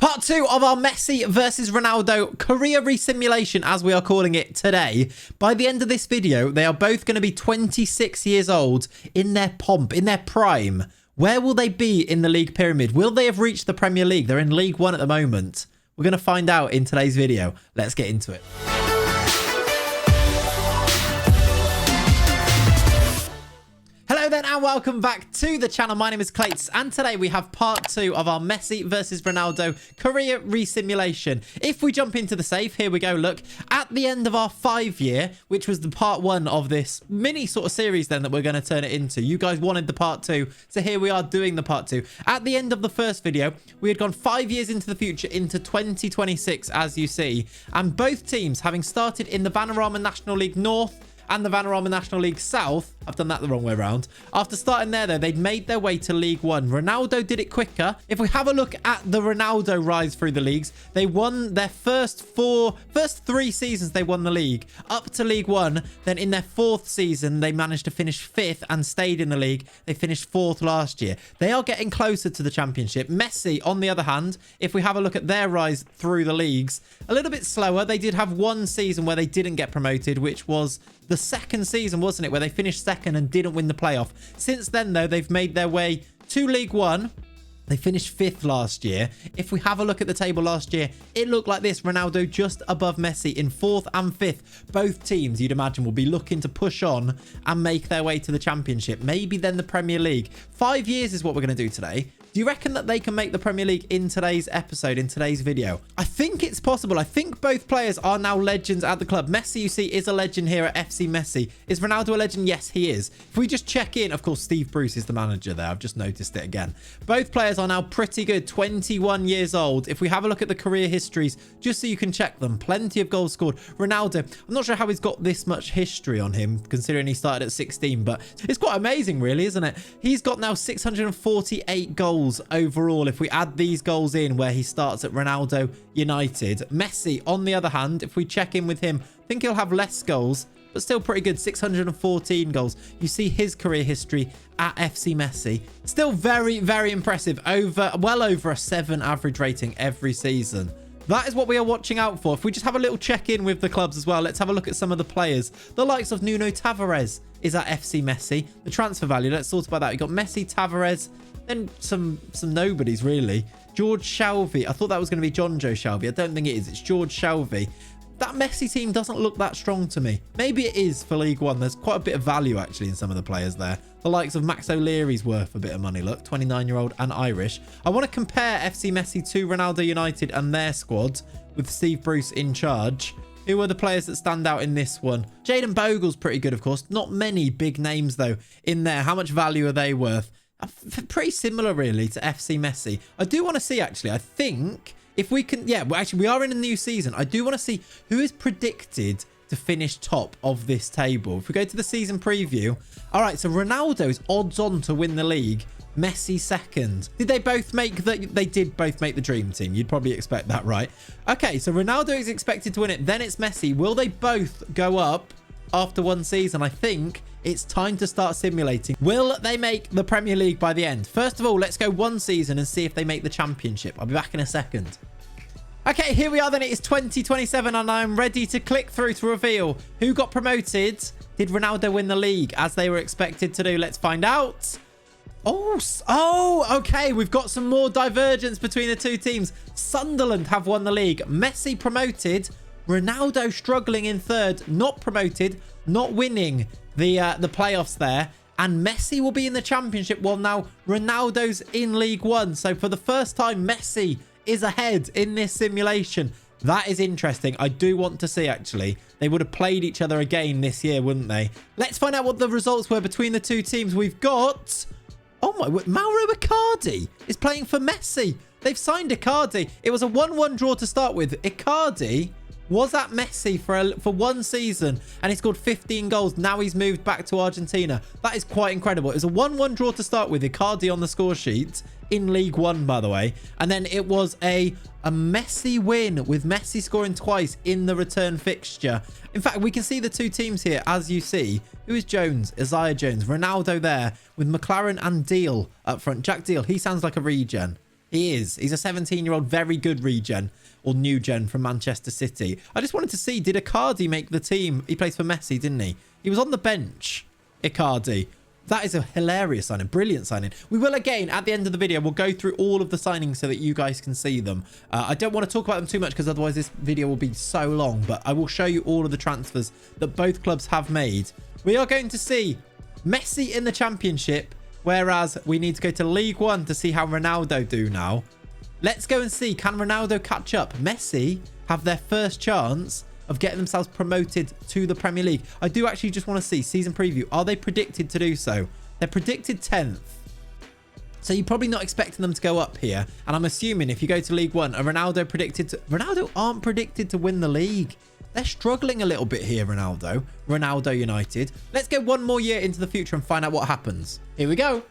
Part 2 of our Messi versus Ronaldo career resimulation, as we are calling it today. By the end of this video, they are both going to be 26 years old in their pomp, in their prime. Where will they be in the league pyramid? Will they have reached the Premier League? They're in League One at the moment. We're going to find out in today's video. Let's get into it. Hello then and welcome back to the channel. My name is Clayts and today we have part 2 of our Messi versus Ronaldo career resimulation. If we jump into the save, here we go. Look, at the end of our 5-year, which was the part 1 of this mini sort of series then that we're going to turn it into. You guys wanted the part 2, so here we are doing the part 2. At the end of the first video, we had gone 5 years into the future, into 2026, as you see. And both teams, having started in the Vanarama National League North and the Vanarama National League South. I've done that the wrong way around. After starting there, though, they'd made their way to League One. Ronaldo did it quicker. If we have a look at the Ronaldo rise through the leagues, they won their first 3 seasons they won the league up to League One. Then in their 4th season, they managed to finish 5th and stayed in the league. They finished 4th last year. They are getting closer to the championship. Messi, on the other hand, if we have a look at their rise through the leagues, a little bit slower. They did have one season where they didn't get promoted, which was the 2nd season, wasn't it, where they finished 2nd and didn't win the playoff. Since then, though, they've made their way to League One. They finished 5th last year. If we have a look at the table last year, it looked like this. Ronaldo just above Messi in 4th and 5th. Both teams, you'd imagine, will be looking to push on and make their way to the championship. Maybe then the Premier League. 5 years is what we're going to do today. Do you reckon that they can make the Premier League in today's episode, in today's video? I think it's possible. I think both players are now legends at the club. Messi, you see, is a legend here at FC Messi. Is Ronaldo a legend? Yes, he is. If we just check in, of course, Steve Bruce is the manager there. I've just noticed it again. Both players are now pretty good, 21 years old. If we have a look at the career histories, just so you can check them, plenty of goals scored. Ronaldo, I'm not sure how he's got this much history on him, considering he started at 16, but it's quite amazing, really, isn't it? He's got now 648 goals overall if we add these goals in where he starts at Ronaldo United. Messi, on the other hand, if we check in with him, I think he'll have less goals, but still pretty good, 614 goals. You see his career history at FC Messi. Still very, very impressive. Well over a 7 average rating every season. That is what we are watching out for. If we just have a little check-in with the clubs as well, let's have a look at some of the players. The likes of Nuno Tavares is at FC Messi. The transfer value, let's sort about that. We've got Messi, Tavares, then some nobodies, really. George Shelvey. I thought that was going to be John Joe Shelvey. I don't think it is. It's George Shelvey. That Messi team doesn't look that strong to me. Maybe it is for League One. There's quite a bit of value, actually, in some of the players there. The likes of Max O'Leary's worth a bit of money. Look, 29-year-old and Irish. I want to compare FC Messi to Ronaldo United and their squad with Steve Bruce in charge. Who are the players that stand out in this one? Jayden Bogle's pretty good, of course. Not many big names, though, in there. How much value are they worth? Pretty similar, really, to FC Messi. I do want to see, actually, I think if we can... Yeah, well, actually, we are in a new season. I do want to see who is predicted to finish top of this table. If we go to the season preview. All right, so Ronaldo's odds on to win the league. Messi 2nd. Did they both make the... They did both make the dream team. You'd probably expect that, right? Okay, so Ronaldo is expected to win it. Then it's Messi. Will they both go up after one season? I think it's time to start simulating. Will they make the Premier League by the end? First of all, let's go one season and see if they make the championship. I'll be back in a second. Okay, here we are then. It is 2027 and I'm ready to click through to reveal who got promoted. Did Ronaldo win the league as they were expected to do? Let's find out. Oh, okay. We've got some more divergence between the two teams. Sunderland have won the league. Messi promoted. Ronaldo struggling in 3rd. Not promoted. Not winning the playoffs there. And Messi will be in the championship while now Ronaldo's in League One. So for the first time, Messi is ahead in this simulation. That is interesting. I do want to see, actually. They would have played each other again this year, wouldn't they? Let's find out what the results were between the two teams. We've got... Oh my... Mauro Icardi is playing for Messi. They've signed Icardi. It was a 1-1 draw to start with. Icardi was at Messi for one season and he scored 15 goals. Now he's moved back to Argentina. That is quite incredible. It was a 1-1 draw to start with. Icardi on the score sheet in League One, by the way. And then it was a Messi win with Messi scoring twice in the return fixture. In fact, we can see the two teams here, as you see. Who is Jones? Isaiah Jones. Ronaldo there with McLaren and Deal up front. Jack Deal, he sounds like a regen. He is. He's a 17-year-old, very good regen or new gen from Manchester City. I just wanted to see, did Icardi make the team? He plays for Messi, didn't he? He was on the bench, Icardi. That is a hilarious signing, brilliant signing. We will again, at the end of the video, we'll go through all of the signings so that you guys can see them. I don't want to talk about them too much because otherwise this video will be so long, but I will show you all of the transfers that both clubs have made. We are going to see Messi in the Championship, whereas we need to go to League One to see how Ronaldo do now. Let's go and see, can Ronaldo catch up? Messi have their first chance of getting themselves promoted to the Premier League. I do actually just want to see season preview. Are they predicted to do so? They're predicted 10th. So you're probably not expecting them to go up here. And I'm assuming if you go to League One, are Ronaldo predicted to... Ronaldo aren't predicted to win the league. They're struggling a little bit here, Ronaldo. Ronaldo United. Let's go one more year into the future and find out what happens. Here we go.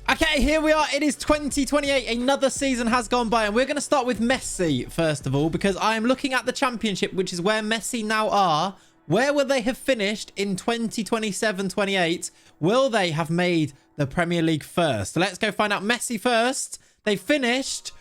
Okay, here we are. It is 2028. Another season has gone by, and we're going to start with Messi first of all, because I am looking at the Championship, which is where Messi now are. Where will they have finished in 2027-28? Will they have made the Premier League first? So let's go find out. Messi first. They finished...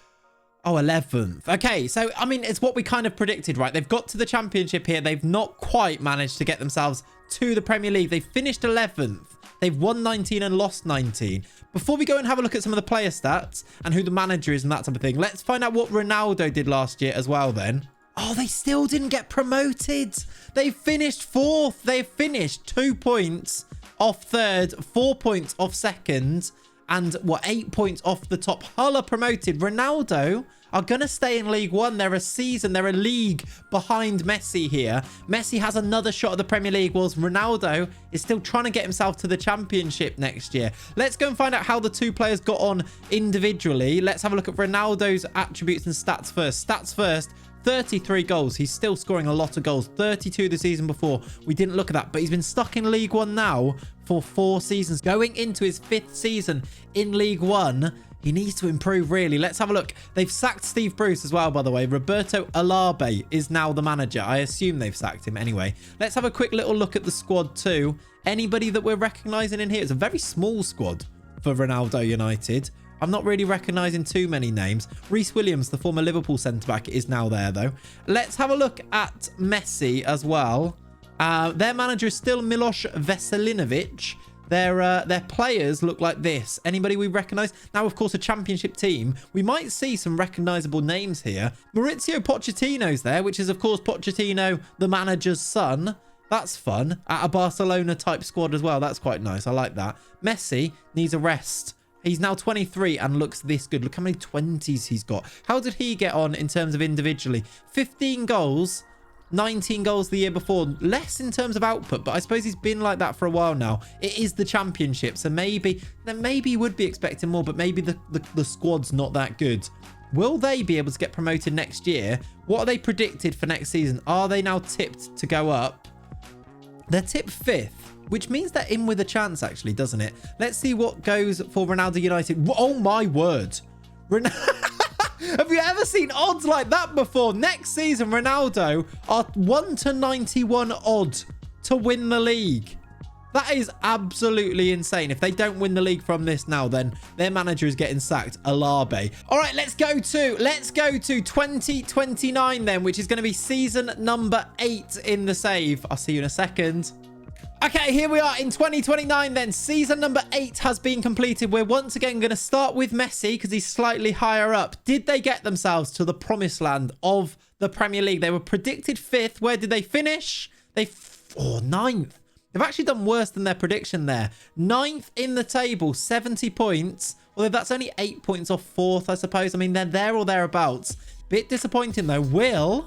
Oh, 11th. Okay, so, I mean, it's what we kind of predicted, right? They've got to the Championship here. They've not quite managed to get themselves to the Premier League. They finished 11th. They've won 19 and lost 19. Before we go and have a look at some of the player stats and who the manager is and that type of thing, let's find out what Ronaldo did last year as well then. Oh, they still didn't get promoted. They finished 4th. They finished 2 points off 3rd, 4 points off 2nd, and what, 8 points off the top. Hull are promoted. Ronaldo are going to stay in League One. They're a league behind Messi here. Messi has another shot at the Premier League, whilst Ronaldo is still trying to get himself to the Championship next year. Let's go and find out how the two players got on individually. Let's have a look at Ronaldo's attributes and stats first. Stats first. 33 goals. He's still scoring a lot of goals. 32 the season before. We didn't look at that, but he's been stuck in League One now for 4 seasons. Going into his 5th season in League One, he needs to improve, really. Let's have a look. They've sacked Steve Bruce as well, by the way. Roberto Alabe is now the manager. I assume they've sacked him anyway. Let's have a quick little look at the squad too. Anybody that we're recognizing in here? It's a very small squad for Ronaldo United. I'm not really recognising too many names. Reece Williams, the former Liverpool centre-back, is now there, though. Let's have a look at Messi as well. Their manager is still Milos Veselinovic. Their players look like this. Anybody we recognise? Now, of course, a Championship team. We might see some recognisable names here. Maurizio Pochettino's there, which is, of course, Pochettino, the manager's son. That's fun. At a Barcelona-type squad as well. That's quite nice. I like that. Messi needs a rest. He's now 23 and looks this good. Look how many 20s he's got. How did he get on in terms of individually? 15 goals, 19 goals the year before. Less in terms of output, but I suppose he's been like that for a while now. It is the Championship, so maybe you would be expecting more, but maybe the squad's not that good. Will they be able to get promoted next year? What are they predicted for next season? Are they now tipped to go up? They're tipped 5th. Which means they're in with a chance, actually, doesn't it? Let's see what goes for Ronaldo United. Oh, my word. Have you ever seen odds like that before? Next season, Ronaldo are 1-91 odd to win the league. That is absolutely insane. If they don't win the league from this now, then their manager is getting sacked, Alabe. All right, let's go to 2029 then, which is going to be season number 8 in the save. I'll see you in a second. Okay, here we are in 2029 then. Season number 8 has been completed. We're once again going to start with Messi because he's slightly higher up. Did they get themselves to the promised land of the Premier League? They were predicted 5th. Where did they finish? 9th. They've actually done worse than their prediction there. 9th in the table, 70 points. Although that's only 8 points off 4th, I suppose. I mean, they're there or thereabouts. Bit disappointing though. Will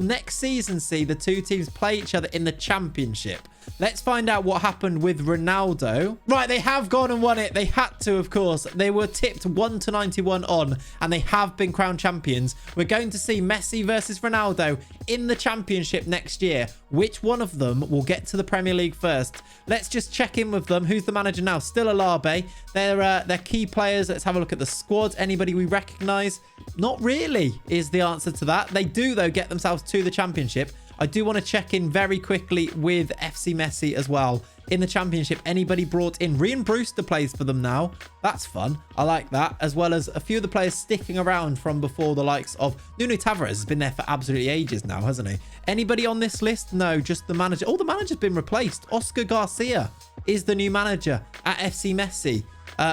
next season see the two teams play each other in the Championship? Let's find out what happened with Ronaldo. Right, they have gone and won it. They had to, of course. They were tipped 1-91 on, and they have been crowned champions. We're going to see Messi versus Ronaldo in the Championship next year. Which one of them will get to the Premier League first? Let's just check in with them. Who's the manager now? Still Alabe. They're key players. Let's have a look at the squad. Anybody we recognise? Not really is the answer to that. They do, though, get themselves to the Championship. I do want to check in very quickly with FC Messi as well. in the Championship anybody brought in. Rian Brewster plays for them now. That's fun. I like that. As well as a few of the players sticking around from before, the likes of Nuno Tavares has been there for absolutely ages now, hasn't he? Anybody on this list? No, just the manager. Oh, the manager's been replaced. Oscar Garcia is the new manager at FC Messi.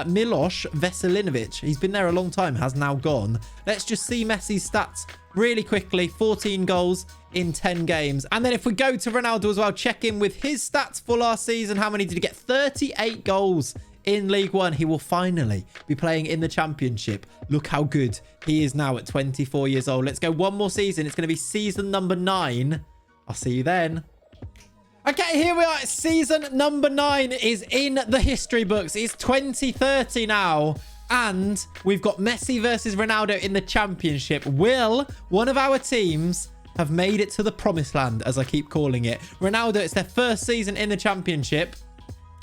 Milos Veselinovic, he's been there a long time, has now gone. Let's just see Messi's stats really quickly. 14 goals in 10 games. And then if we go to Ronaldo as well, check in with his stats for last season. How many did he get? 38 goals in League One. He will finally be playing in the Championship. Look how good he is now at 24 years old. Let's go one more season. It's going to be season number 9. I'll see you then. Okay, here we are. Season number 9 is in the history books. It's 2030 now. And we've got Messi versus Ronaldo in the Championship. Will one of our teams have made it to the promised land, as I keep calling it? Ronaldo, it's their first season in the Championship.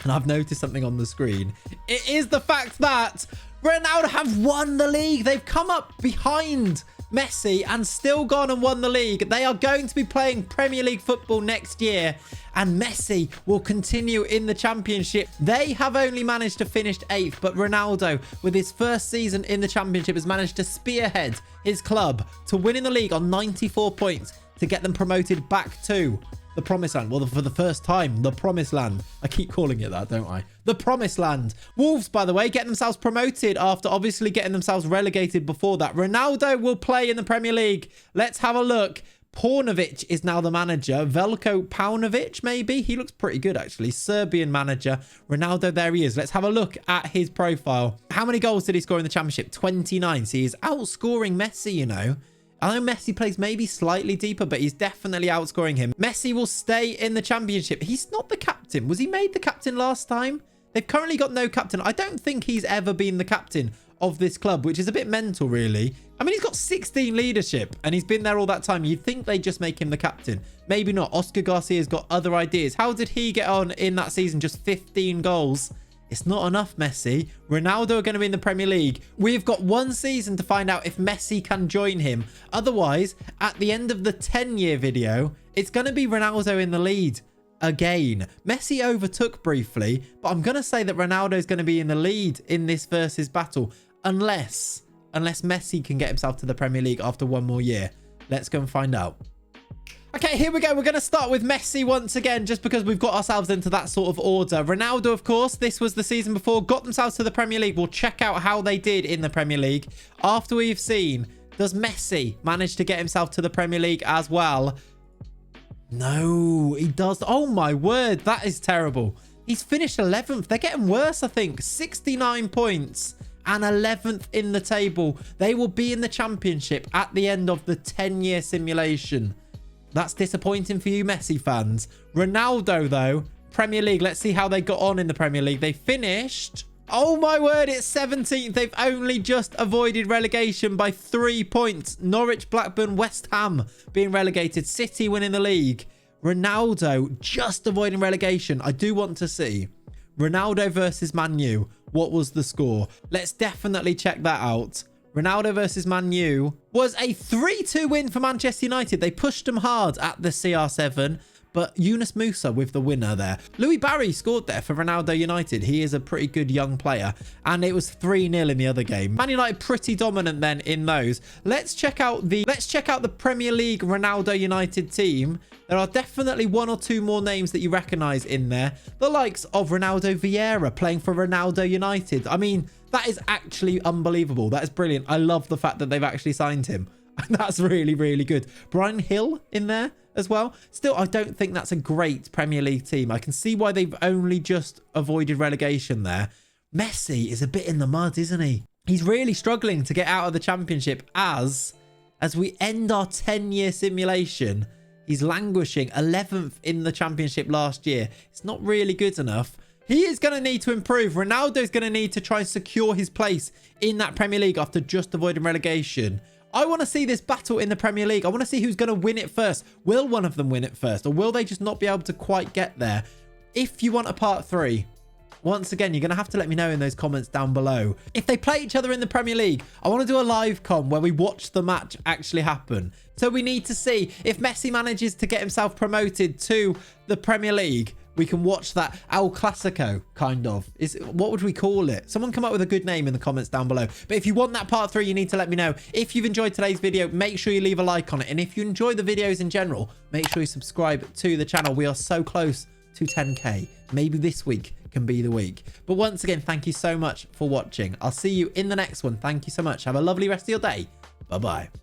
And I've noticed something on the screen. It is the fact that Ronaldo have won the league. They've come up behind Messi and still gone and won the league. They are going to be playing Premier League football next year, and Messi will continue in the Championship. They have only managed to finish 8th, but Ronaldo, with his first season in the Championship, has managed to spearhead his club to winning the league on 94 points to get them promoted back to the Promised Land. Well, for the first time, the Promised Land. I keep calling it that, don't I? The Promised Land. Wolves, by the way, get themselves promoted after obviously getting themselves relegated before that. Ronaldo will play in the Premier League. Let's have a look. Paunovic is now the manager. Veljko Paunovic, maybe? He looks pretty good, actually. Serbian manager. Ronaldo, there he is. Let's have a look at his profile. How many goals did he score in the Championship? 29. So he's outscoring Messi, you know. I know Messi plays maybe slightly deeper, but he's definitely outscoring him. Messi will stay in the Championship. He's not the captain. Was he made the captain last time? They've currently got no captain. I don't think he's ever been the captain of this club, which is a bit mental, really. I mean, he's got 16 leadership and he's been there all that time. You'd think they'd just make him the captain. Maybe not. Oscar Garcia's got other ideas. How did he get on in that season? Just 15 goals. It's not enough, Messi. Ronaldo are going to be in the Premier League. We've got one season to find out if Messi can join him. Otherwise, at the end of the 10-year video, it's going to be Ronaldo in the lead again. Messi overtook briefly, but I'm going to say that Ronaldo is going to be in the lead in this versus battle. Unless Messi can get himself to the Premier League after one more year. Let's go and find out. Okay, here we go. We're going to start with Messi once again, just because we've got ourselves into that sort of order. Ronaldo, of course, this was the season before, got themselves to the Premier League. We'll check out how they did in the Premier League after we've seen, does Messi manage to get himself to the Premier League as well? No, he does. Oh, my word. That is terrible. He's finished 11th. They're getting worse, I think. 69 points and 11th in the table. They will be in the Championship at the end of the 10-year simulation. That's disappointing for you Messi fans. Ronaldo, though, Premier League. Let's see how they got on in the Premier League. They finished... Oh, my word, it's 17th. They've only just avoided relegation by 3 points. Norwich, Blackburn, West Ham being relegated. City winning the league. Ronaldo just avoiding relegation. I do want to see Ronaldo versus Man U. What was the score? Let's definitely check that out. Ronaldo versus Man U was a 3-2 win for Manchester United. They pushed them hard at the CR7, but Yunus Musa with the winner there. Louis Barry scored there for Ronaldo United. He is a pretty good young player, and it was 3-0 in the other game. Man United pretty dominant then in those. Let's check out the Premier League Ronaldo United team. There are definitely one or two more names that you recognize in there. The likes of Ronaldo Vieira playing for Ronaldo United. I mean, that is actually unbelievable. That is brilliant. I love the fact that they've actually signed him. That's really, really good. Brian Hill in there as well. Still, I don't think that's a great Premier League team. I can see why they've only just avoided relegation there. Messi is a bit in the mud, isn't he? He's really struggling to get out of the Championship as we end our 10-year simulation. He's languishing 11th in the Championship last year. It's not really good enough. He is going to need to improve. Ronaldo's going to need to try and secure his place in that Premier League after just avoiding relegation. I want to see this battle in the Premier League. I want to see who's going to win it first. Will one of them win it first? Or will they just not be able to quite get there? If you want a part 3, once again, you're going to have to let me know in those comments down below. If they play each other in the Premier League, I want to do a live com where we watch the match actually happen. So we need to see if Messi manages to get himself promoted to the Premier League. we can watch that El Clasico, kind of. What would we call it? Someone come up with a good name in the comments down below. But if you want that part 3, you need to let me know. If you've enjoyed today's video, make sure you leave a like on it. And if you enjoy the videos in general, make sure you subscribe to the channel. We are so close to 10k. Maybe this week can be the week. But once again, thank you so much for watching. I'll see you in the next one. Thank you so much. Have a lovely rest of your day. Bye-bye.